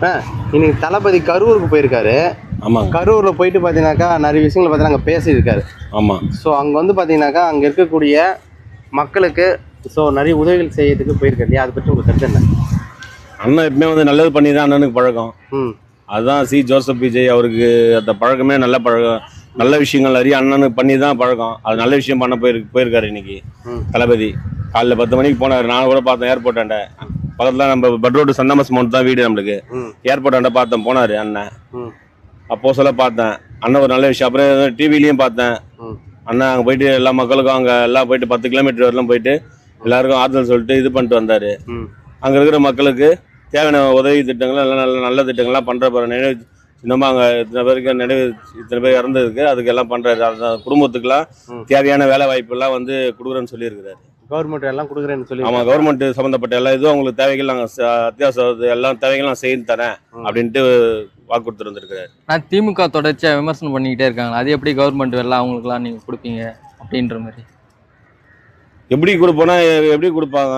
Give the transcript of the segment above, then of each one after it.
இன்னைக்கு தளபதி கரூருக்கு போயிருக்காரு. ஆமாங்க. கரூரில் போயிட்டு பார்த்தீங்கன்னாக்கா நிறைய விஷயங்கள் பார்த்தீங்கன்னா அங்கே பேசியிருக்காரு. ஆமாம். ஸோ அங்கே வந்து பார்த்தீங்கன்னாக்கா அங்கே இருக்கக்கூடிய மக்களுக்கு நிறைய உதவிகள் செய்யறதுக்கு போயிருக்காரு இல்லையா? அதை பற்றி உங்களுக்கு கருத்து என்ன? அண்ணன் எப்பவுமே வந்து நல்லது பண்ணி தான் அண்ணனுக்கு பழக்கம். அதுதான் சி ஜோசப் விஜய் அவருக்கு அந்த பழக்கமே நல்ல பழக்கம். நல்ல விஷயங்கள் நிறைய அண்ணனுக்கு பண்ணி தான் பழக்கம். அது நல்ல விஷயம் பண்ண போயிருக்காரு இன்னைக்கு தளபதி. காலைல 10 மணிக்கு போனார். நான் கூட பார்த்தேன் ஏர்போர்ட்டாண்ட. பக்கத்தில் நம்ம பட்ரோடு சந்தமஸ் மவுண்ட் தான் வீடு நம்மளுக்கு. ஏர்போர்ட்டாண்ட பார்த்தேன் போனார் அண்ணன். அப்போ சொல்ல பார்த்தேன் அண்ணன் ஒரு நல்ல விஷயம். அப்புறம் டிவிலையும் பார்த்தேன் அண்ணன் அங்கே போயிட்டு எல்லா மக்களுக்கும் அங்கே எல்லாம் போயிட்டு 10 கிலோமீட்டர் வரலாம் போயிட்டு எல்லாருக்கும் ஆறுதல் சொல்லிட்டு இது பண்ணிட்டு வந்தார். அங்கே இருக்கிற மக்களுக்கு தேவையான உதவி திட்டங்கள் எல்லாம் நல்ல திட்டங்கள்லாம் பண்ணுற நினைவு சின்னமாக அங்கே இத்தனை பேர் இறந்ததுக்கு அதுக்கு எல்லாம் பண்ணுறாரு. அந்த குடும்பத்துக்கெல்லாம் தேவையான வேலை வாய்ப்புலாம் வந்து கொடுக்குறேன்னு சொல்லியிருக்கிறாரு. கவர்மெண்ட் எல்லாம் கொடுக்குறேன்னு சொல்லி. ஆமாம், கவர்மெண்ட் சம்மந்தப்பட்ட எல்லா இதுவும் அவங்களுக்கு தேவைகள் நாங்கள் அத்தியாவசிய எல்லாம் தேவைகள் நான் செய்து தரேன் அப்படின்ட்டு வாக்கு கொடுத்துட்டு வந்திருக்கிறாரு. நான் திமுக தொடர்ச்சியாக விமர்சனம் பண்ணிக்கிட்டே இருக்காங்க. அது எப்படி கவர்மெண்ட் எல்லாம் அவங்களுக்குலாம் நீங்கள் கொடுப்பீங்க அப்படின்ற மாதிரி? எப்படி கொடுப்போன்னா எப்படி கொடுப்பாங்க?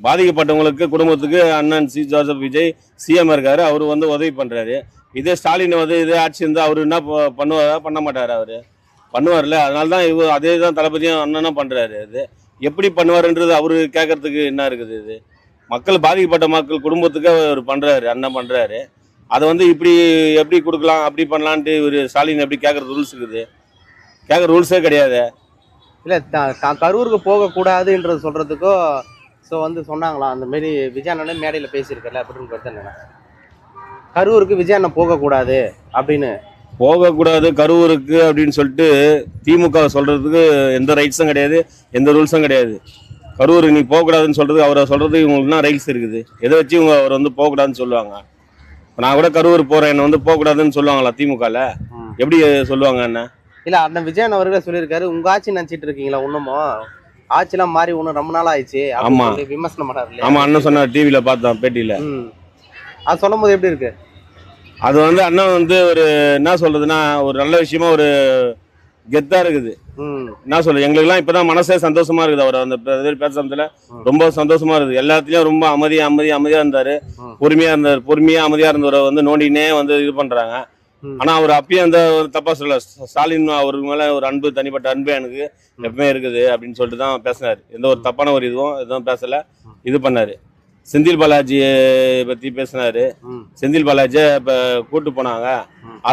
பாதிக்கப்பட்டவங்களுக்கு குடும்பத்துக்கு அண்ணன் சி ஜோசப் விஜய் சிஎம் இருக்காரு. அவர் வந்து உதவி பண்ணுறாரு. இதே ஸ்டாலின் வந்து இதே ஆட்சி இருந்தால் அவர் என்ன பண்ணுவாரா? பண்ண மாட்டார். அவர் பண்ணுவார்ல. அதனால தான் அதே தான் தளபதியும் அண்ணனும் பண்ணுறாரு. அது எப்படி பண்ணுவாருன்றது அவரு கேட்கறதுக்கு என்ன இருக்குது? இது மக்கள் பாதிக்கப்பட்ட மக்கள் குடும்பத்துக்கு அவர் பண்ணுறாரு, அண்ணன் பண்ணுறாரு. அதை வந்து இப்படி எப்படி கொடுக்கலாம் அப்படி பண்ணலான்ட்டு ஒரு ஸ்டாலின் எப்படி கேட்குறது ரூல்ஸ் இருக்குது? கேட்குற ரூல்ஸே கிடையாது. இல்லை கரூருக்கு போகக்கூடாதுன்றது சொல்கிறதுக்கோ சொன்னாங்களா? அந்த மாரி விஜய் அண்ணன் மேடையில் பேசியிருக்கல அப்படின்னு கருத்து என்னன்னா, கரூருக்கு விஜய் அண்ணன் போகக்கூடாது அப்படின்னு. போகக்கூடாது கரூருக்கு அப்படின்னு சொல்லிட்டு திமுக சொல்கிறதுக்கு எந்த ரைட்ஸும் கிடையாது, எந்த ரூல்ஸும் கிடையாது. கரூர் நீ போகக்கூடாதுன்னு சொல்கிறதுக்கு அவரை சொல்கிறதுக்கு இவங்களுக்குனா ரைட்ஸ் இருக்குது. எதை வச்சு இவங்க அவர் வந்து போகக்கூடாதுன்னு சொல்லுவாங்க? நான் கூட கரூர் போகிறேன் என்னை வந்து போகக்கூடாதுன்னு சொல்லுவாங்களா திமுகவில்? எப்படி சொல்லுவாங்க என்ன? இல்லை அண்ணன் விஜயன் அவர்களே சொல்லியிருக்காரு, உங்கள் ஆட்சி நினச்சிட்டு இருக்கீங்களா? இன்னமும் ஆட்சிலாம் மாறி ஒன்றும் ரொம்ப நாள் ஆயிடுச்சு. ஆமாம், விமர்சனம் பண்ணாரு. ஆமாம், அண்ணன் சொன்னார் டிவியில் பார்த்தோம் பேட்டியில். அது சொல்லும் போது எப்படி இருக்கு? அது வந்து அண்ணன் வந்து ஒரு என்ன சொல்றதுன்னா ஒரு நல்ல விஷயமா ஒரு கெத்தா இருக்குது. என்ன சொல்றது, எங்களுக்குலாம் இப்பதான் மனசே சந்தோஷமா இருக்குது. அவர் அந்த பேசுறதுல ரொம்ப சந்தோஷமா இருக்குது. எல்லாத்துலயும் ரொம்ப அமைதியா இருந்தாரு. பொறுமையா அமைதியா இருந்தவரை வந்து நோண்டினே வந்து இது பண்றாங்க. ஆனா அவர் அப்பயும் அந்த ஒரு தப்பா சொல்ல, ஸ்டாலின் அவருக்கு மேல ஒரு அன்பு, தனிப்பட்ட அன்பு எனக்கு எப்பவுமே இருக்குது அப்படின்னு சொல்லிட்டு தான் பேசினாரு. எந்த ஒரு தப்பான ஒரு எதுவும் பேசல, இது பண்ணாரு. செந்தில் பாலாஜியை பற்றி பேசினாரு. செந்தில் பாலாஜியை இப்போ கூட்டு போனாங்க.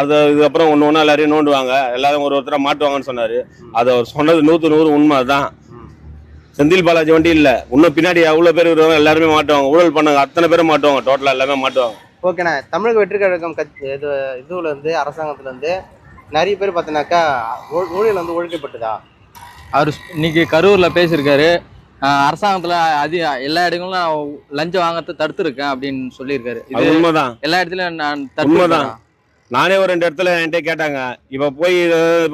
இதுக்கப்புறம் ஒன்று எல்லாரையும் நோண்டுவாங்க, எல்லாரும் ஒருத்தராக மாட்டுவாங்கன்னு சொன்னார். அது அவர் சொன்னது 100% உண்மை தான். செந்தில் பாலாஜி வண்டி இல்லை, இன்னும் பின்னாடி அவ்வளோ பேர் வருவாங்க, எல்லாருமே மாட்டுவாங்க. ஊழல் பண்ணாங்க அத்தனை பேரும் மாட்டுவாங்க, டோட்டலாக எல்லாமே மாட்டுவாங்க. ஓகேண்ணா, தமிழக வெற்றி கழகம் இதுலேருந்து அரசாங்கத்துலேருந்து நிறைய பேர் பார்த்தீங்கன்னாக்கா ஊழல் வந்து ஒழிக்கப்பட்டதா? அவர் இன்னைக்கு கரூரில் பேசியிருக்காரு. அரசாங்கத்துல எல்லா இடங்களும் லஞ்சம் வாங்கறத தடுத்துருக்கேன் அப்படின்னு சொல்லியிருக்காரு. இது உண்மைதான். எல்லா இடத்துலயும் நான் உண்மைதான். நானே ஒரு 2 இடத்துல என்கிட்ட கேட்டாங்க, இப்ப போய்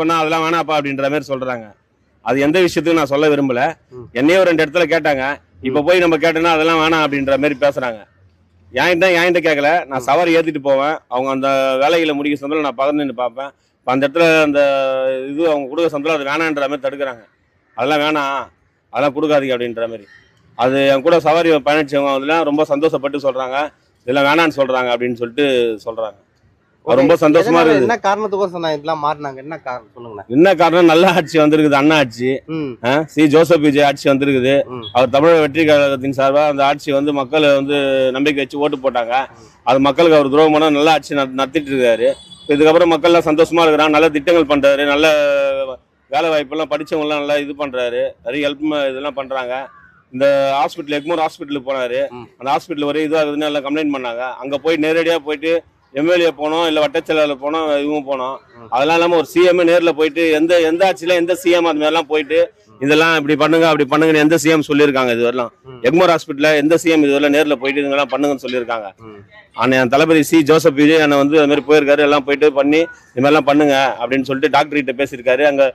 பண்ணா அதெல்லாம் வேணாப்பா அப்படின்ற மாதிரி சொல்றாங்க. அது எந்த விஷயத்துக்கு நான் சொல்ல விரும்பல. என்னையே ஒரு 2 இடத்துல கேட்டாங்க, இப்ப போய் நம்ம கேட்டோம்னா அதெல்லாம் வேணாம் அப்படின்ற மாதிரி பேசுறாங்க. என்கிட்ட கேட்கல, நான் சவாரி ஏத்திட்டு போவேன். அவங்க அந்த வேலைகளை முடிக்க சந்தல நான் பகிர்ந்து நின்று பார்ப்பேன். அந்த இடத்துல அந்த அவங்க கொடுக்க சந்தல அது வேணான்ற மாதிரி தடுக்கிறாங்க. அதெல்லாம் வேணாம், அதெல்லாம் கொடுக்காதீங்க அப்படின்ற மாதிரி. அது என் கூட சவாரி பயணிச்சவங்க அதெல்லாம் ரொம்ப சந்தோஷப்பட்டு சொல்றாங்க, இதெல்லாம் வேணான்னு சொல்றாங்க அப்படின்னு சொல்லிட்டு சொல்றாங்க. ரொம்ப சந்தோஷமா இருக்குது. என்ன காரணத்துக்கும் இதெல்லாம் மாறினாங்க? என்ன காரணம் சொல்லுங்க. என்ன காரணம்? நல்ல ஆட்சி வந்திருக்குது, அண்ணா ஆட்சி. சி ஜோசப் விஜய் ஆட்சி வந்திருக்குது. அவர் தமிழக வெற்றி கழகத்தின் சார்பா அந்த ஆட்சி வந்து மக்கள் வந்து நம்பிக்கை வச்சு ஓட்டு போட்டாங்க. அது மக்களுக்கு அவர் துரோகம் பண்ண நல்ல ஆட்சி நடத்திட்டு இருக்காரு. இதுக்கப்புறம் மக்கள்லாம் சந்தோஷமா இருக்கிறாங்க. நல்ல திட்டங்கள் பண்றாரு, நல்ல வேலை வாய்ப்பெல்லாம் படித்தவங்கலாம் நல்லா இது பண்ணுறாரு. நிறைய ஹெல்ப் இதெல்லாம் பண்ணுறாங்க. இந்த ஹாஸ்பிட்டல் எக்மோர் ஹாஸ்பிட்டலுக்கு போனார். அந்த ஹாஸ்பிட்டல் வரையும் இதுவாகுதுன்னு எல்லாம் கம்ப்ளைண்ட் பண்ணாங்க. அங்கே போய் நேரடியாக போயிட்டு எம்எல்ஏ போனோம், இல்லை வட்டச்செயலாளர் போனோம், இவங்க போனோம். அதெல்லாம் இல்லாமல் ஒரு சிஎம் நேரில் போயிட்டு எந்த ஆட்சியில் எந்த சிஎம் அது மாதிரிலாம் போயிட்டு இதெல்லாம் இப்படி பண்ணுங்க அப்படி பண்ணுங்கன்னு எந்த சிஎம் சொல்லியிருக்காங்க? இது வரலாம் எக்மோர் ஹாஸ்பிட்டலில் எந்த சிஎம் இது வரலாம் நேரில் போயிட்டு இதெல்லாம் பண்ணுங்கன்னு சொல்லியிருக்காங்க? ஆனால் என் தளபதி சி ஜோசப் விஜய் என்னை வந்து அது மாதிரி போயிருக்காரு. எல்லாம் போயிட்டு பண்ணி இது மாதிரிலாம் பண்ணுங்க அப்படின்னு சொல்லிட்டு டாக்டர்கிட்ட பேசியிருக்காரு. அங்கே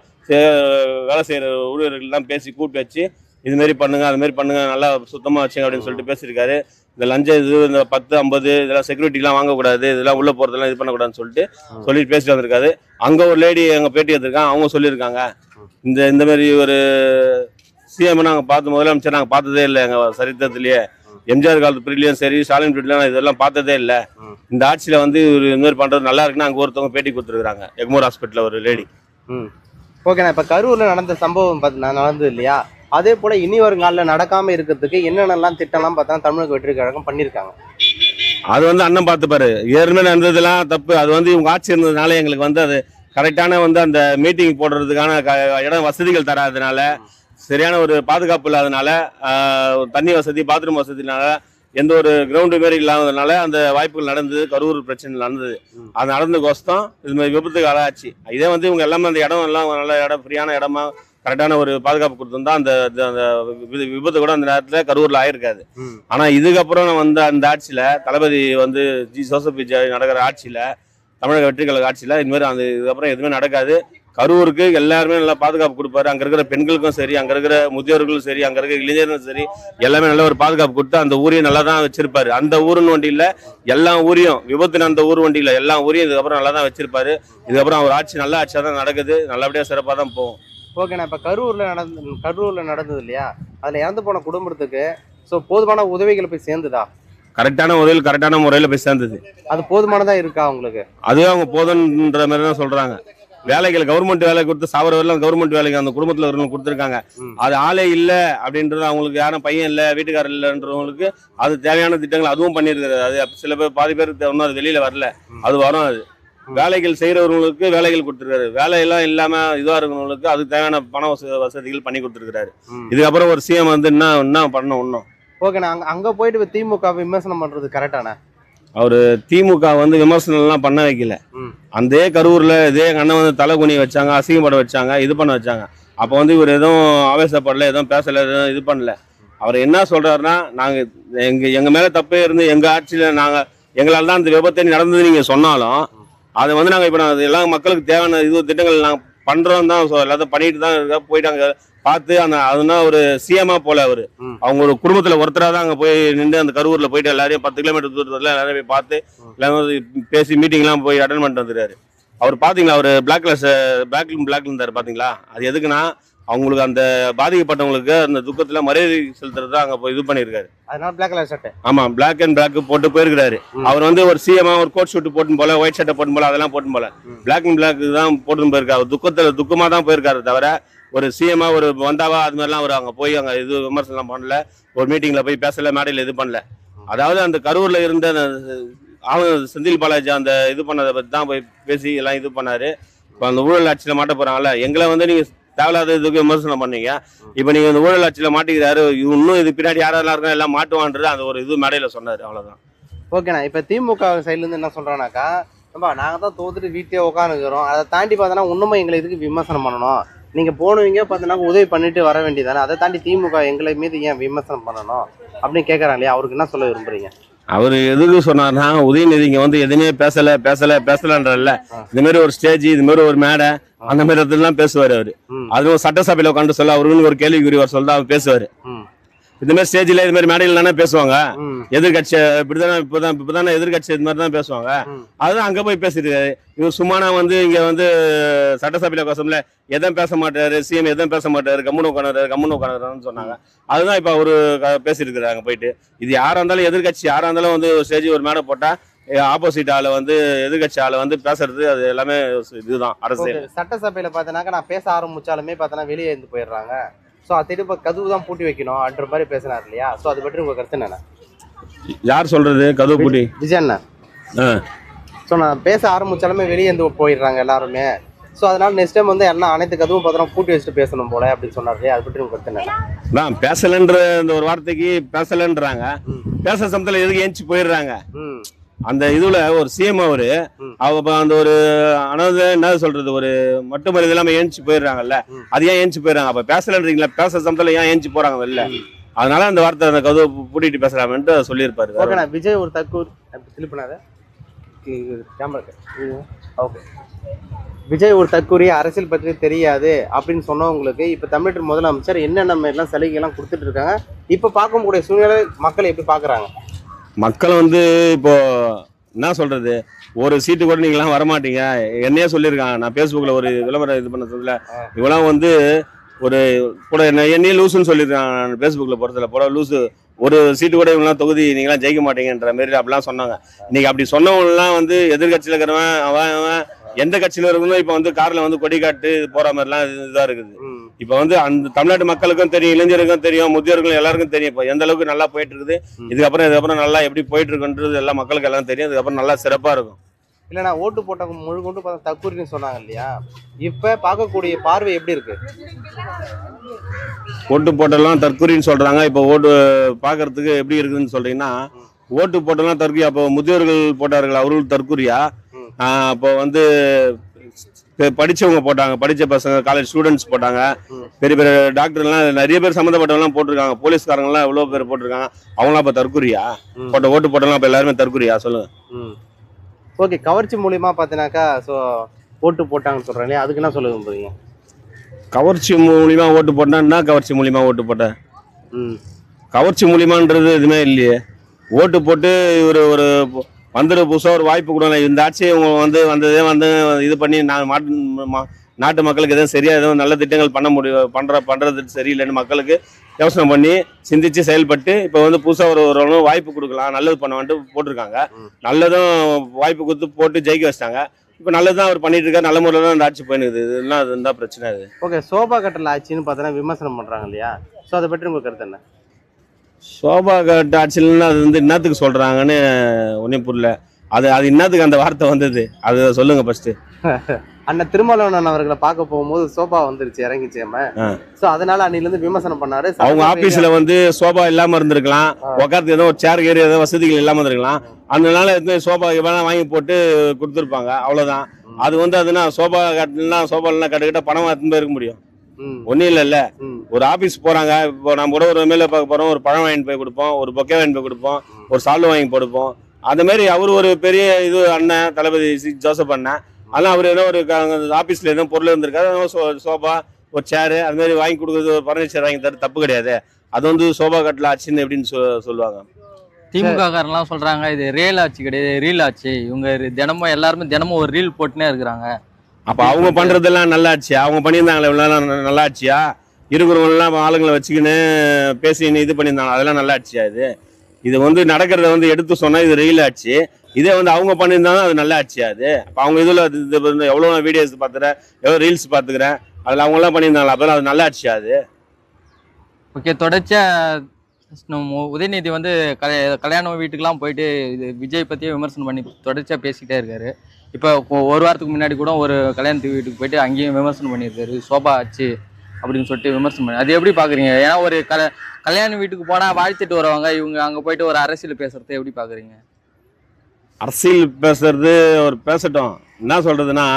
வேலை செய்கிற ஊழியர்கள்லாம் பேசி கூப்பிட்டு வச்சு இது மாதிரி பண்ணுங்க, அது மாதிரி பண்ணுங்க, நல்லா சுத்தமாக வச்சுங்க அப்படின்னு சொல்லிட்டு பேசியிருக்காரு. இந்த லஞ்சம் இந்த 10, 50 இதெல்லாம் செக்யூரிட்டிலாம் வாங்கக்கூடாது, இதெல்லாம் உள்ளே போகிறதெல்லாம் இது பண்ணக்கூடாதுன்னு சொல்லிட்டு பேசிட்டு வந்திருக்காரு. அங்கே ஒரு லேடி எங்கள் பேட்டி எடுத்திருக்காங்க. அவங்க சொல்லியிருக்காங்க, இந்த மாதிரி ஒரு சிஎம் நாங்கள் பார்த்து முதலமைச்சர் நாங்கள் பார்த்ததே இல்லை எங்கள் சரித்திரத்திலேயே. எம்ஜிஆர் காலத்து பீரியட்லயும் சரி, ஸ்டாலின் பீரியட்ல இதெல்லாம் பார்த்ததே இல்லை. இந்த ஆட்சியில வந்து இந்த மாதிரி பண்றது நல்லா இருக்குன்னு அங்க ஒருத்தவங்க பேட்டி கொடுத்துருக்காங்க, எக்மோர் ஹாஸ்பிட்டல்ல ஒரு லேடி. ஓகேண்ணா, இப்ப கரூர்ல நடந்த சம்பவம் நடந்தது இல்லையா, அதே போல இனி வருங்காலில் நடக்காம இருக்கிறதுக்கு என்னென்னலாம் திட்டம்லாம் பார்த்தா தமிழக வெற்றி கழகம் பண்ணியிருக்காங்க? அது வந்து அண்ணன் பார்த்துப்பாரு. ஏற்கனவே நடந்ததெல்லாம் தப்பு. அது வந்து இவங்க ஆட்சி இருந்ததுனால எங்களுக்கு வந்து அது கரெக்டான வந்து அந்த மீட்டிங் போடுறதுக்கான இடம் வசதிகள் தராதனால, சரியான ஒரு பாதுகாப்பு இல்லாதனால, தண்ணி வசதி, பாத்ரூம் வசதினால, எந்த ஒரு கிரவுண்டு மாரி இல்லாததுனால அந்த வாய்ப்புகள் நடந்தது. கரூர் பிரச்சனை நடந்தது. அது நடந்ததுக்கோசம் இது மாதிரி விபத்துக்கு ஆளாச்சு. இதே வந்து இவங்க எல்லாமே அந்த இடம் எல்லாம் நல்ல இடம், ஃப்ரீயான இடமா கரெக்டான ஒரு பாதுகாப்பு கொடுத்துருந்தா அந்த விபத்து கூட அந்த நேரத்தில் கரூர்ல ஆயிருக்காது. ஆனா இதுக்கப்புறம் வந்து அந்த ஆட்சியில தளபதி வந்து ஜோசப் விஜய் நடக்கிற ஆட்சியில, தமிழக வெற்றி கழக ஆட்சியில இந்த மாதிரி அந்த இதுக்கப்புறம் எதுவுமே நடக்காது. கரூருக்கு எல்லாருமே நல்லா பாதுகாப்பு கொடுப்பாரு. அங்க இருக்கிற பெண்களுக்கும் சரி, அங்க இருக்கிற முதியோர்களும் சரி, அங்க இருக்கிற இளைஞர்களும் சரி, எல்லாமே நல்ல ஒரு பாதுகாப்பு கொடுத்து அந்த ஊரையும் நல்லா தான் வச்சிருப்பாரு. அந்த ஊருன்னு வண்டி இல்ல, எல்லா ஊரையும், விபத்து அந்த ஊர் வண்டி இல்ல, எல்லா ஊரையும் இதுக்கப்புறம் நல்லா தான் வச்சிருப்பாரு. இதுக்கப்புறம் அவர் ஆட்சி நல்ல ஆட்சியா தான் நடக்குது, நல்லபடியா சிறப்பாக தான் போகும். ஓகேண்ணா, இப்போ கரூரில் நடந்தது இல்லையா, அதில் இறந்து போன குடும்பத்துக்கு போதுமான உதவிகள் போய் சேர்ந்துதா? கரெக்டான உதவிகள் கரெக்டான முறையில் போய் சேர்ந்தது. அது போதுமானதா இருக்கா உங்களுக்கு? அதுவே அவங்க போதுன்ற மாதிரி தான் சொல்றாங்க. வேலைகள் கவர்மெண்ட் வேலை கொடுத்து சாவர வரலாம், கவர்மெண்ட் வேலைக்கு அந்த குடும்பத்தில் இருக்கிறவங்க கொடுத்துருக்காங்க. அது ஆளே இல்லை அப்படின்றது, அவங்களுக்கு யாரும் பையன் இல்லை, வீட்டுக்காரர் இல்லைன்றவங்களுக்கு அது தேவையான திட்டங்கள் அதுவும் பண்ணியிருக்கிறது. அது சில பேர் பாதி பேருக்கு ஒன்றும் அது வெளியில வரல, அது வரும். அது வேலைகள் செய்யறவங்களுக்கு வேலைகள் கொடுத்துருக்காரு. வேலையெல்லாம் இல்லாம இதுவா இருக்கிறவங்களுக்கு அதுக்கு தேவையான பண வசதிகள் பண்ணி கொடுத்துருக்காரு. இதுக்கப்புறம் ஒரு சிஎம் வந்து என்ன பண்ணணும் இன்னும். ஓகேண்ணா, அங்க போயிட்டு திமுக விமர்சனம் பண்றது கரெக்டான? அவரு திமுக வந்து விமர்சனம் எல்லாம் பண்ண வைக்கல. அந்த கரூர்ல இதே அண்ணன் வந்து தலை குனி வச்சாங்க, அசிங்கப்பட வச்சாங்க, இது பண்ண வச்சாங்க. அப்ப வந்து இவர் எதுவும் ஆவேசப்படல, எதுவும் பேசல, எதுவும் இது பண்ணல. அவர் என்ன சொல்றாருன்னா, நாங்க எங்க மேல தப்பே இருந்து எங்க ஆட்சியில எங்களால தான் அந்த விபத்து நடந்தது நீங்க சொன்னாலும், அதை வந்து நாங்கள் இப்போ எல்லாம் மக்களுக்கு தேவையான இது திட்டங்கள் நாங்கள் பண்ணுறோம் தான், எல்லாத்தையும் பண்ணிட்டு தான் இருக்கா. போயிட்டாங்க பார்த்து அதுனா ஒரு சிஎம்மா போல அவரு, அவங்க ஒரு குடும்பத்தில் ஒருத்தராக தான் அங்கே போய் நின்று அந்த கரூரில் போயிட்டு எல்லாரையும் 10 கிலோமீட்டர் தூரத்தில் எல்லாரும் போய் பார்த்து எல்லாரும் பேசி மீட்டிங்லாம் போய் அட்டன் பண்ணிட்டு வந்துருக்காரு. அவர் பார்த்தீங்களா, அவர் பிளாக்ல இருந்தார் பார்த்தீங்களா? அது எதுக்குன்னா அவங்களுக்கு அந்த பாதிக்கப்பட்டவங்களுக்கு அந்த துக்கத்துல மரியாதை செலுத்துறது தான் அங்க போய் இது பண்ணிருக்காரு. அதனால பிளாக் கலர் ஷர்ட், ஆமா, பிளாக் அண்ட் பிளாக் போட்டு போயிருக்காரு. அவர் வந்து ஒரு சிஎம்மா ஒரு கோட் ஷூட் போட்டு போல, ஒயிட் ஷர்ட்டை போட்டு போல, அதெல்லாம் போட்டு போல, பிளாக் அண்ட் பிளாக் தான் போட்டு போயிருக்காரு. துக்கமா தான் போயிருக்காரு தவிர ஒரு சிஎம்மா ஒரு வந்தாவா அது மாதிரிலாம் அவர் அங்க போய் அங்க இது விமர்சனம் பண்ணல, ஒரு மீட்டிங்ல போய் பேசல, மேடையில் இது பண்ணல. அதாவது அந்த கரூர்ல இருந்த செந்தில் பாலாஜி அந்த இது பண்ணதை பத்தி தான் போய் பேசி எல்லாம் இது பண்ணாரு. இப்போ அந்த ஊழல் ஆட்சியில மாட்ட போறாங்கல்ல, எங்களை வந்து நீங்க தேவையில்லாத இதுக்கு விமர்சனம் பண்ணீங்க. இப்ப நீங்க இந்த ஊழல் ஆட்சியில மாட்டிக்கிறாரு, இன்னும் இது பின்னாடி யாரெல்லாம் இருக்கா எல்லாம் மாட்டுவான்றது அந்த ஒரு இது மேடையில சொன்னாரு, அவ்வளவுதான். ஓகேண்ணா, இப்ப திமுக சைட்ல இருந்து என்ன சொல்றானாக்கா, நாங்க தான் தோத்துட்டு வீட்லயே உட்காந்துக்கிறோம், அதை தாண்டி பார்த்தோன்னா இன்னுமே எங்களை இதுக்கு விமர்சனம் பண்ணணும், நீங்க போனவங்க பார்த்தோன்னா உதவி பண்ணிட்டு வர வேண்டியதானே, அதை தாண்டி திமுக எங்களை மீது ஏன் விமர்சனம் பண்ணணும் அப்படின்னு கேட்கறாங்க இல்லையா, அவருக்கு என்ன சொல்ல விரும்புறீங்க? அவரு எதுக்கு சொன்னார்னா, உதயநிதி இங்க வந்து எதுவுமே பேசலன்றல்ல, இந்த மாதிரி ஒரு ஸ்டேஜ், இது மாதிரி ஒரு மேடை, அந்த மாதிரி இடத்துலாம் பேசுவாரு அவரு. அதுவும் சட்டசபையில உட்காந்து சொல்ல அவருன்னு ஒரு கேள்விக்குறி அவர் சொல்ல அவர் பேசுவாரு. இந்த மாதிரி ஸ்டேஜ்ல இது மாதிரி மேடையில் தானே பேசுவாங்க, எதிர்கட்சி இப்படிதானே இப்பதானே எதிர்கட்சி இது மாதிரி தான் பேசுவாங்க. அதுதான் அங்க போய் பேசிருக்காரு. இவர் சும்மானா வந்து இங்க வந்து சட்டசபையில கோசம்ல எதுவும் பேச மாட்டாரு, சிஎம் எதுவும் பேச மாட்டாரு, கம்முன்னு உட்காந்துறாருன்னு சொன்னாங்க. அதுதான் இப்ப அவரு பேசியிருக்கிறாரு அங்க போயிட்டு. இது யாரா இருந்தாலும் எதிர்கட்சி யாரா இருந்தாலும் வந்து ஸ்டேஜ் ஒரு மேடை போட்டா ஆப்போசிட் ஆளை வந்து எதிர்கட்சி ஆளை வந்து பேசுறது அது எல்லாமே இதுதான் அரசியல். சட்டசபையில பாத்தீங்கன்னா நான் பேச ஆரம்பிச்சாலுமே பார்த்தோன்னா வெளியே இருந்து போயிடுறாங்க. ஸோ அதை இப்போ கதவு தான் பூட்டி வைக்கணும் அப்படின்ற மாதிரி பேசினார் இல்லையா, ஸோ அதை பற்றி உங்கள் கருத்து என்ன? யார் சொல்றது கதவு பூட்டி? விஜயண்ணா. ஸோ நான் பேச ஆரம்பிச்சாலுமே வெளியே இருந்து போயிடுறாங்க எல்லாருமே, ஸோ அதனால நெக்ஸ்ட் டைம் வந்து எல்லாம் அனைத்து கதவும் பார்த்தோன்னா பூட்டி வச்சுட்டு பேசணும் போல அப்படின்னு சொன்னார் இல்லையா, அதை பற்றி உங்கள் கருத்து என்ன? பேசலன்ற இந்த ஒரு வார்த்தைக்கு பேசலன்றாங்க, பேச சமயத்தில் எதுக்கு ஏஞ்சி போயிடுறாங்க. அந்த இதுல ஒரு சிஎம் அவரு அந்த ஒரு என்ன சொல்றது ஒரு மட்டும் இல்லாம ஏஞ்சி போயிடுறாங்கல்ல, அது ஏன் ஏஞ்சி போயிடுறாங்க? அப்ப பேசலன்றீங்களா, பேச சமயத்துல ஏன் ஏஞ்சி போறாங்க வெளில? அதனால அந்த வார்த்தை அந்த கதவை பூட்டிட்டு பேசலாம்னு சொல்லியிருப்பாரு. ஓகேண்ணா, விஜய் ஒரு தக்கூர் திருப்பினாத ஓகே, விஜய் ஒரு தற்கூறி அரசியல் பற்றி தெரியாது அப்படின்னு சொன்னவங்களுக்கு இப்போ தமிழ்நாட்டு முதலமைச்சர் என்னென்ன மாதிரிலாம் சலுகைலாம் கொடுத்துட்டு இருக்காங்க, இப்போ பார்க்கக்கூடிய சூழ்நிலை மக்கள் எப்படி பார்க்குறாங்க? மக்கள் வந்து இப்போ என்ன சொல்றது, ஒரு சீட்டு கூட நீங்களாம் வரமாட்டீங்க, என்னையே சொல்லியிருக்காங்க. நான் ஃபேஸ்புக்கில் ஒரு விளம்பரம் இது பண்ண சொல்ல, இவெல்லாம் வந்து ஒரு கூட என்னையே லூசுன்னு சொல்லியிருக்காங்க ஃபேஸ்புக்கில் போகிறதுல போட லூசு, ஒரு சீட்டு கூட இவங்களாம் தொகுதி நீங்களாம் ஜெயிக்க மாட்டீங்கன்ற மாரி அப்படிலாம் சொன்னாங்க. இன்னைக்கு அப்படி சொன்னவங்கலாம் வந்து எதிர்கட்சியில் இருக்கிறவன் அவன் எந்த கட்சியில் இருக்கணும் இப்போ வந்து காரில் வந்து கொடி காட்டு போகிற மாதிரிலாம் இதாக இருக்குது. இப்போ வந்து அந்த தமிழ்நாட்டு மக்களுக்கும் தெரியும், இளைஞருக்கும் தெரியும், முதியோர்களும் எல்லாருக்கும் தெரியும் இப்போ எந்த அளவுக்கு நல்லா போயிட்டு இருக்குது. இதுக்கப்புறம் நல்லா எப்படி போயிட்டு இருக்குன்றது எல்லா மக்களுக்கு எல்லாம் தெரியும். இதுக்கப்புறம் நல்லா சிறப்பாக இருக்கும். இல்லைண்ணா, ஓட்டு போட்டவங்க முழு கொண்டு பார்த்தா தற்கூரின்னு சொன்னாங்க இல்லையா, இப்போ பார்க்கக்கூடிய பார்வை எப்படி இருக்கு? ஓட்டு போட்டெல்லாம் தற்கொலைன்னு சொல்றாங்க. இப்போ ஓட்டு பார்க்கறதுக்கு எப்படி இருக்குதுன்னு சொல்றீங்கன்னா, ஓட்டு போட்டெல்லாம் தற்கொலை. அப்போ முதியோர்கள் போட்டார்கள், அவர்கள் தற்கொலையா? அப்போ வந்து படிச்சவங்க போட்டாங்க, படிச்ச பசங்க, காலேஜ் ஸ்டூடெண்ட்ஸ் போட்டாங்க, பெரிய பெரிய டாக்டர்லாம் நிறைய பேர் சம்மந்தப்பட்டவங்கலாம் போட்டிருக்காங்க, போலீஸ்காரங்கலாம் எவ்வளோ பேர் போட்டிருக்காங்க. அவங்களாம் இப்போ தற்கொலையா? போட்ட ஓட்டு போட்டெல்லாம் இப்போ எல்லாருமே தற்கொலையா சொல்லுங்க? ஓகே, கவர்ச்சி மூலியமா பார்த்தீங்கன்னாக்கா ஸோ ஓட்டு போட்டாங்கன்னு சொல்கிறேன் இல்லையா, அதுக்கு என்ன சொல்ல விரும்புறீங்க? கவர்ச்சி மூலியமா ஓட்டு போட்டா கவர்ச்சி மூலியமா ஓட்டு போட்டேன். கவர்ச்சி மூலியமான்றது எதுவுமே இல்லையே. ஓட்டு போட்டு இவர் ஒரு வந்துட்டு புதுசாக ஒரு வாய்ப்பு கொடுங்க, இந்த ஆட்சி இவங்க வந்து வந்ததே வந்து இது பண்ணி நாட்டு மக்களுக்கு எதுவும் சரியா எதுவும் நல்ல திட்டங்கள் பண்ண முடியும் பண்றது சரியில்லைன்னு மக்களுக்கு யோசனை பண்ணி சிந்திச்சு செயல்பட்டு இப்போ வந்து புதுசாக ஒரு வாய்ப்பு கொடுக்கலாம், நல்லது பண்ண வந்துட்டு போட்டிருக்காங்க. நல்லதும் வாய்ப்பு கொடுத்து போட்டு ஜெயிக்க வச்சிட்டாங்க. இப்போ நல்லதான் அவர் பண்ணிட்டு இருக்காரு, நல்ல முறையில் தான் அந்த ஆட்சி போயினுக்குது. இதெல்லாம் அதுதான் பிரச்சனை. அது ஓகே. சோபா கட்டல் ஆட்சின்னு பார்த்தோன்னா விமர்சனம் பண்றாங்க இல்லையா, ஸோ அதை பற்றி உங்க கருத்து என்ன? சோபா கட்ட ஆட்சியில்னா அது வந்து என்னத்துக்கு சொல்றாங்கன்னு ஒன்றும் புரியல. அது என்னத்துக்கு அந்த வார்த்தை வந்தது, அது சொல்லுங்க ஃபர்ஸ்ட். அண்ணன் திருமாவளவன் அவர்களை பார்க்க போகும்போது சோபா வந்துருச்சு, இறங்கிச்சேம. சோ அதனால அன்னிலிருந்து விமர்சனம் பண்ணாரு. அவங்க ஆபீஸ்ல வந்து சோபா இல்லாம இருந்திருக்கலாம், உட்காந்து ஏதோ ஒரு சேர் ஏறி ஏதோ வசதிகள் இல்லாம இருந்திருக்கலாம். அதனால சோபா வேணா வாங்கி போட்டு கொடுத்துருப்பாங்க, அவ்வளவுதான். அது வந்து அதுனா சோபா கட்டலாம், சோபா எல்லாம் கட்டுக்கிட்ட பணம் எடுத்துன்னு இருக்க முடியும், ஒன்னும் இல்ல. ஒரு ஆபீஸ் போறாங்க, இப்போ நம்ம கூட ஒரு மேல பார்க்க போறோம், ஒரு பழம் வாங்கி போய் கொடுப்போம், ஒரு பொக்கே வாங்கி போய் கொடுப்போம், ஒரு சால்வ் வாங்கி கொடுப்போம். அந்த மாதிரி அவர் ஒரு பெரிய இது அண்ணன் தளபதி ஜோசப் அண்ணன், அதெல்லாம் அவர் ஏதோ ஒரு ஆபீஸ்ல ஏதோ பொருள் இருந்திருக்காரு, சோபா ஒரு சேரு அது மாதிரி வாங்கி கொடுக்குறது, ஒரு பர்னிச்சர் வாங்கி தர தப்பு கிடையாது. அது வந்து சோபா கட்டல ஆச்சுன்னு எப்படின்னு சொல்லுவாங்க. திமுக காரன்லாம் சொல்றாங்க இது ரியல் ஆட்சி கிடையாது, ரீல் ஆட்சி. இவங்க தினமும் ஒரு ரீல் போட்டுனே இருக்கிறாங்க. அப்ப அவங்க பண்றதெல்லாம் நல்லா ஆட்சியா? அவங்க பண்ணியிருந்தாங்களே இவ்வளவு நல்லா ஆட்சியா? இருக்கிறவங்க எல்லாம் ஆளுங்களை வச்சுக்கின்னு பேசின்னு இது பண்ணியிருந்தாங்க, அதெல்லாம் நல்லா ஆட்சியா? இது வந்து நடக்கிறத வந்து எடுத்து சொன்னா இது ரயில் ஆட்சி. இதே வந்து அவங்க பண்ணியிருந்தாலும் அது நல்ல ஆட்சியா? அப்ப அவங்க இதுல எவ்வளவு வீடியோஸ் பாத்துறேன், எவ்வளவு ரீல்ஸ் பாத்துக்கிறேன், அதுல அவங்க எல்லாம் பண்ணியிருந்தாங்களா? அப்ப அது நல்ல ஆட்சியா? ஓகே. தொடர்ச்சியா உதயநிதி வந்து கல்யாண வீட்டுக்கெல்லாம் போயிட்டு இது விஜய் பத்தியே விமர்சனம் பண்ணி தொடர்ச்சியா பேசிக்கிட்டே இருக்காரு. இப்போ ஒரு வாரத்துக்கு முன்னாடி கூட ஒரு கல்யாணத்துக்கு வீட்டுக்கு போயிட்டு அங்கேயும் விமர்சனம் பண்ணியிருக்காரு, சோபா ஆச்சு அப்படின்னு சொல்லிட்டு விமர்சனம் பண்ணி. அது எப்படி பாக்குறீங்க? ஏன்னா ஒரு கல்யாண வீட்டுக்கு போனா வாழ்த்துட்டு வருவாங்க, இவங்க அங்க போயிட்டு ஒரு அரசியல் பேசுறதை எப்படி பாக்குறீங்க? அரசியல் பேசுறது ஒரு பேசட்டும், என்ன சொல்றதுன்னா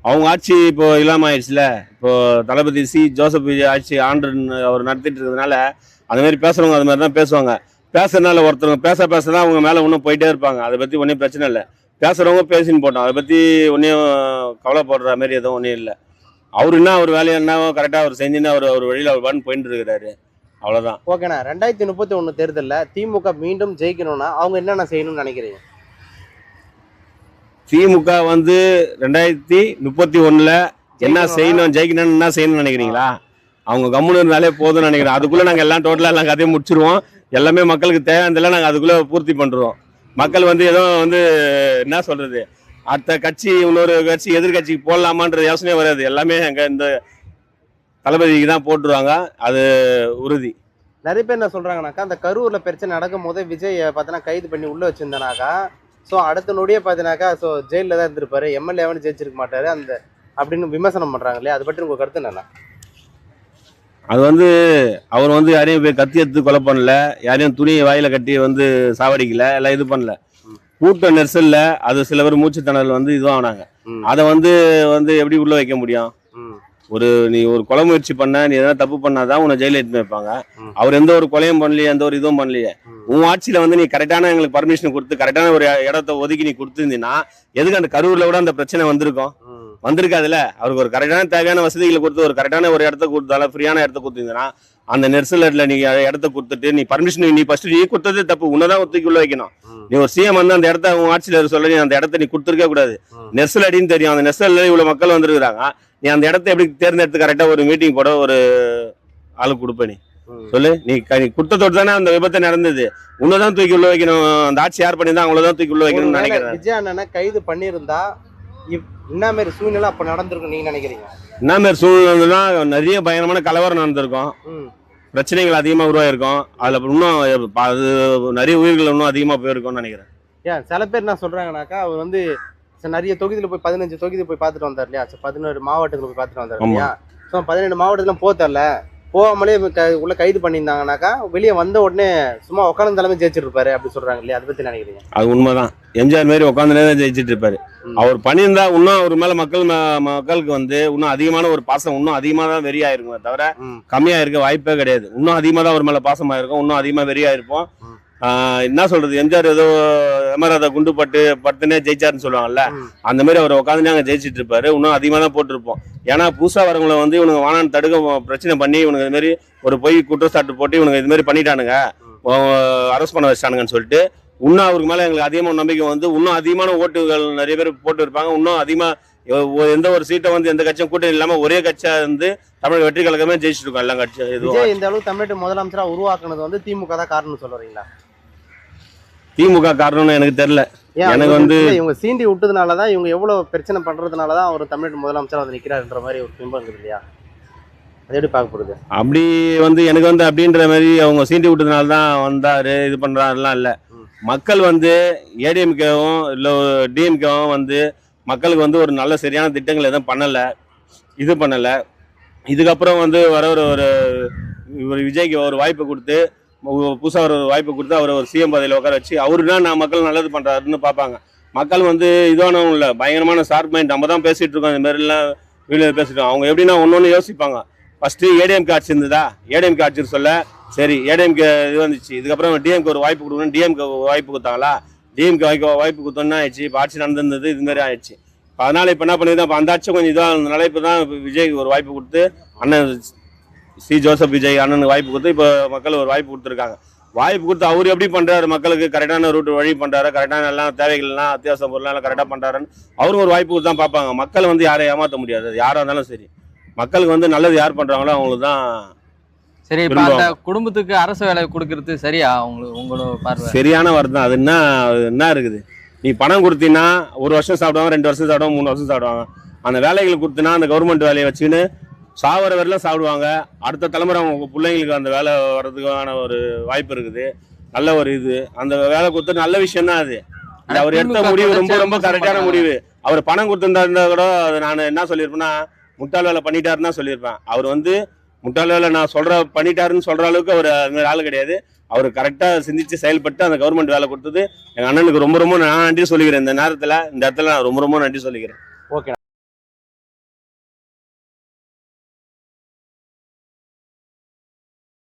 அவங்க ஆட்சி இப்போ இல்லாம ஆயிடுச்சுல. இப்போ தளபதி ஜோசப் ஆட்சி ஆண்டு அவர் நடத்திட்டு இருக்கிறதுனால அந்த மாதிரி பேசுறவங்க அது மாதிரி தான் பேசுவாங்க. பேசுறதுனால ஒருத்தவங்க பேசதான் அவங்க மேல இன்னும் போயிட்டே இருப்பாங்க. அதை பத்தி ஒன்றும் பிரச்சனை இல்லை, பேசுறவங்க பேசின்னு போட்டோம், அதை பத்தி ஒன்றும் கவலைப்படுற மாதிரி எதுவும் ஒன்றும் இல்லை. அவரு என்ன அவர் வேலையை என்ன கரெக்டா அவர் செஞ்சுன்னு அவர் வழியில் அவர் பண்ணி போயிட்டு இருக்கிறாரு, அவ்வளவுதான். ஓகேண்ணா, 2031 தேர்தலில் திமுக மீண்டும் ஜெயிக்கணும்னா அவங்க என்னென்ன செய்யணும்னு நினைக்கிறீங்க? திமுக வந்து 2031 என்ன செய்யணும், ஜெயிக்கணும்னு என்ன செய்யணும்னு நினைக்கிறீங்களா? அவங்க கம்முன்னு இருந்தாலே போதும்னு நினைக்கிறேன். அதுக்குள்ள நாங்க எல்லாம் டோட்டலா எல்லாம் கதையை முடிச்சிருவோம். எல்லாமே மக்களுக்கு தேவையானதெல்லாம் நாங்க அதுக்குள்ள பூர்த்தி பண்றோம். மக்கள் வந்து ஏதோ வந்து என்ன சொல்றது, அடுத்த கட்சி இன்னொரு கட்சி எதிர்கட்சிக்கு போடலாமான்ற யோசனையே வராது. எல்லாமே அங்க இந்த தளபதிக்கு தான் போட்டுருவாங்க, அது உறுதி. நிறைய பேர் என்ன சொல்றாங்கன்னாக்கா, அந்த கரூர்ல பிரச்சனை நடக்கும் போதே விஜய் பார்த்தீங்கன்னா கைது பண்ணி உள்ள வச்சிருந்தனாக்கா, ஸோ அடுத்த நொடியே பார்த்தீங்கன்னாக்கா ஸோ ஜெயிலில் தான் இருந்திருப்பாரு, எம்எல்ஏவானு ஜெயிச்சிருக்க மாட்டாரு அந்த அப்படின்னு விமர்சனம் பண்றாங்க இல்லையா, அதை பற்றி உங்க கருத்து என்னன்னா? அது வந்து அவர் வந்து யாரையும் போய் கத்தி எடுத்து கொலை பண்ணல, யாரையும் துணியை வாயில கட்டி வந்து சாவடிக்கல, எல்லாம் இது பண்ணல. கூட்ட நெரிசல்ல அது சில பேர் மூச்சுத்திணறல் வந்து இதுவானாங்க. அதை வந்து எப்படி உள்ள வைக்க முடியும்? நீ ஒரு கொலை முயற்சி பண்ண, நீ எதனா தப்பு பண்ணாதான் உன்னை ஜெயில எடுத்து வைப்பாங்க. அவர் எந்த ஒரு கொலையும் பண்ணலையே, எந்த ஒரு இதுவும் பண்ணலையே. உன் ஆட்சியில வந்து நீ கரெக்டான எங்களுக்கு பர்மிஷன் கொடுத்து கரெக்டான ஒரு இடத்த ஒதுக்கி நீ கொடுத்துருந்தீங்கன்னா எதுக்கு அந்த கரூர்ல கூட அந்த பிரச்சனை வந்திருக்கும்? வந்திருக்காதுல்ல. அவருக்கு ஒரு கரெக்டான தேவையான வசதிகளை கொடுத்து ஒரு கரெக்டான ஒரு இடத்த கொடுத்தாலும் ஃப்ரீயான இடத்த கொடுத்தீங்கன்னா அந்த நெர்சலட்ல நீ இடத்த கொடுத்துட்டு நீ பர்மிஷன் நீ ஃபர்ஸ்ட் நீ கொடுத்ததே தப்பு, உன்னதான் தூக்கி உள்ள வைக்கணும். நீ ஒரு சிஎம் வந்து அந்த இடத்த உன் ஆட்சியில் சொல்ல நீ அந்த இடத்த நீ கொடுத்துருக்க கூடாது. நெர்சல் அடின்னு தெரியும், அந்த நெர்சல்ல இவ்வளவு மக்கள் வந்துருக்காங்க, நீ அந்த இடத்த எப்படி தேர்ந்தெடுத்து கரெக்டா ஒரு மீட்டிங் போட ஒரு ஆளுக்கு கொடுப்ப நீ சொல்லு. நீ கொடுத்ததோடு தானே அந்த விபத்து நடந்தது, உன்னதான் தூக்கி உள்ள வைக்கணும். அந்த ஆட்சி யார் பண்ணியிருந்தா அவங்களதான் தூக்கி உள்ள வைக்கணும்னு நினைக்கிறேன். விஜய் அண்ணனை கைது பண்ணியிருந்தா என்ன மாதிரி சூழ்நிலை அப்ப நடந்திருக்கும் நீங்க நினைக்கிறீங்க? என்ன மாதிரி சூழ்நிலைன்னா நிறைய பயங்கரமான கலவரம் நடந்திருக்கும், பிரச்சனைகள் அதிகமா உருவாயிருக்கும், அதுல இன்னும் அது நிறைய உயிர்கள் இன்னும் அதிகமா போயிருக்கும்னு நினைக்கிறேன். ஏன் சில பேர் என்ன சொல்றாங்கன்னாக்கா, அவர் வந்து நிறைய தொகுதியில போய் 15 தொகுதி போய் பார்த்துட்டு வந்தார் இல்லையா, 17 மாவட்டங்களுக்கு போய் பார்த்துட்டு வந்தார் இல்லையா. 17 மாவட்டத்துல போத்தரல, போகாமலே உள்ள கைது பண்ணியிருந்தாங்கனாக்கா வெளியே வந்த உடனே சும்மா உட்காந்து தலைமை ஜெயிச்சிட்டு இருப்பாரு அப்படி சொல்றாங்க இல்லையா, அதை பத்தி நினைக்கிறீங்க? அது உண்மைதான், எம்ஜிஆர் மாதிரி உட்காந்துனே தான் ஜெயிச்சிட்டு இருப்பாரு. அவர் பண்ணியிருந்தா இன்னும் அவர் மேல மக்களுக்கு வந்து இன்னும் அதிகமான ஒரு பாசம் இன்னும் அதிகமா தான் வெறியாயிருக்குமே தவிர கம்மியா இருக்க வாய்ப்பே கிடையாது. இன்னும் அதிகமா தான் அவர் மேல பாசமா இருக்கும், இன்னும் அதிகமா வெறியாயிருப்போம். என்ன சொல்றது, எம்ஜிஆர் ஏதோ எமராத குண்டு பட்டுனே ஜெயிச்சாருன்னு சொல்லுவாங்கல்ல, அந்த மாதிரி அவர் உட்காந்துனே அங்க ஜெயிச்சிட்டு இருப்பாரு. இன்னும் அதிகமா தான் போட்டிருப்போம். ஏன்னா புதுசா வரவங்களை வந்து இவனுக்கு வானான்னு தடுக்க பிரச்சனை பண்ணி இவனுக்கு இது மாதிரி ஒரு பொய் குற்றச்சாட்டு போட்டு இவனுக்கு இது மாதிரி பண்ணிட்டானுங்க, அரெஸ்ட் பண்ண வச்சானுங்கன்னு சொல்லிட்டு இன்னும் அவருக்கு மேல எங்களுக்கு அதிகமான நம்பிக்கை வந்து இன்னும் அதிகமான ஓட்டுகள் நிறைய பேர் போட்டு இருப்பாங்க. இன்னும் அதிகமா எந்த ஒரு சீட்டை வந்து எந்த கட்சியும் கூட்டணி இல்லாம ஒரே கட்சியா இருந்து தமிழக வெற்றி கழகமே ஜெயிச்சிட்டு இருக்கோம் எல்லா கட்சியும். விஜய் இந்த அளவு தமிழ்நாட்டு முதலமைச்சரா உருவாக்குனது வந்து திமுக தான் காரணம்னு சொல்றீங்களா? திமுக காரணம்னு எனக்கு தெரியல. எனக்கு வந்து இவங்க சீண்டி விட்டதுனாலதான், இவங்க எவ்வளவு பிரச்சனை பண்றதுனாலதான் அவர் தமிழ்நாட்டு முதலமைச்சரா வந்து நிக்கிறாருன்ற மாதிரி ஒரு பிம்பம் இருக்குது இல்லையா, அது எப்படி பார்க்கப்படுது? அப்படி வந்து எனக்கு வந்து அப்படின்ற மாதிரி அவங்க சீண்டி விட்டதுனால தான் வந்தாரு இது பண்றாருலாம் இல்ல. மக்கள் வந்து ஏடிஎம்கேவும் இல்லை டிஎம்கேவும் வந்து மக்களுக்கு வந்து ஒரு நல்ல சரியான திட்டங்கள் எதுவும் பண்ணலை, இது பண்ணலை. இதுக்கப்புறம் வந்து ஒரு விஜய்க்கு ஒரு வாய்ப்பு கொடுத்து புதுசாக ஒரு வாய்ப்பு கொடுத்து அவர் ஒரு சிஎம் பதவியில் உட்கார வச்சு அவருதான் நான் மக்கள் நல்லது பண்ணுறாருன்னு பார்ப்பாங்க. மக்கள் வந்து இதுவானவும் இல்லை, பயங்கரமான ஷார்ப் மைண்ட். நம்ம தான் பேசிகிட்டு இருக்கோம் இந்த மாதிரிலாம் வீடியோ பேசிட்டோம். அவங்க எப்படின்னா ஒன்று யோசிப்பாங்க, ஃபஸ்ட்டு ஏடிஎம்கே ஆட்சி இருந்ததா, ஏடிஎம்கே ஆட்சின்னு சொல்ல சரி ஏடிஎம்கே இது வந்துச்சு, இதுக்கப்புறம் டிஎம்கே ஒரு வாய்ப்பு கொடுக்கணும், டிஎம்கே வாய்ப்பு கொடுத்தாங்களா, டிஎம்கே வாய்ப்பு கொடுத்தோன்னா ஆயிடுச்சு. இப்போ ஆட்சி நடந்திருந்தது இதுமாரி ஆயிடுச்சு. அதனால இப்போ என்ன பண்ணியிருந்தோம், இப்போ அந்த ஆட்சி கொஞ்சம் இதாக இப்போ தான் விஜய்க்கு ஒரு வாய்ப்பு கொடுத்து அண்ணன் சி ஜோசப் விஜய் அண்ணனுக்கு வாய்ப்பு கொடுத்து இப்போ மக்கள் ஒரு வாய்ப்பு கொடுத்துருக்காங்க. வாய்ப்பு கொடுத்து அவர் எப்படி பண்ணுறாரு, மக்களுக்கு கரெக்டான ரூட் வழி பண்ணுறாரு, கரெக்டான எல்லாம் தேவைகள்லாம் அத்தியாவசிய பொருள்லாம் கரெக்டாக பண்ணுறாருன்னு அவரும் ஒரு வாய்ப்பு கொடுத்து தான் பார்ப்பாங்க. மக்கள் வந்து யாரை ஏமாற்ற முடியாது, யாராக இருந்தாலும் சரி. மக்களுக்கு வந்து நல்லது யார் பண்ணுறாங்களோ அவங்களுக்கு தான். சரி, இப்போ அந்த குடும்பத்துக்கு அரசு வேலை கொடுக்கறது சரியா உங்களோட பார்வை? சரியான வார்த்தை தான். அது என்ன இருக்குது, நீ பணம் கொடுத்தீங்கன்னா 1 வருஷம் சாப்பிடுவாங்க, 2 வருஷம் சாப்பிடுவாங்க, 3 வருஷம் சாப்பிடுவாங்க. அந்த வேலைகளை கொடுத்தீங்கன்னா அந்த கவர்மெண்ட் வேலையை வச்சுன்னு சாவர வரலாம் சாப்பிடுவாங்க. அடுத்த தலைமுறை அவங்க பிள்ளைங்களுக்கு அந்த வேலை வர்றதுக்கான ஒரு வாய்ப்பு இருக்குது. நல்ல ஒரு இது அந்த வேலை கொடுத்து நல்ல விஷயம் தான் அது. அவர் எடுத்த முடிவு ரொம்ப ரொம்ப கரெக்டான முடிவு. அவர் பணம் கொடுத்துருந்தா கூட அது நான் என்ன சொல்லியிருப்பேன்னா முட்டாள் வேலை பண்ணிட்டாருன்னு தான் சொல்லியிருப்பேன். அவர் வந்து முட்டாள் வேலை நான் பண்ணிட்டாருன்னு சொல்ற அளவுக்கு அவர் அந்த ஆள் கிடையாது. அவர் கரெக்டாக சிந்திச்சு செயல்பட்டு அந்த கவர்மெண்ட் வேலை கொடுத்தது எங்கள் அண்ணனுக்கு ரொம்ப ரொம்ப நான் நன்றி சொல்லிக்கிறேன். இந்த நேரத்தில் இந்த இடத்துல நான் ரொம்ப ரொம்ப நன்றி சொல்லிக்கிறேன். ஓகே.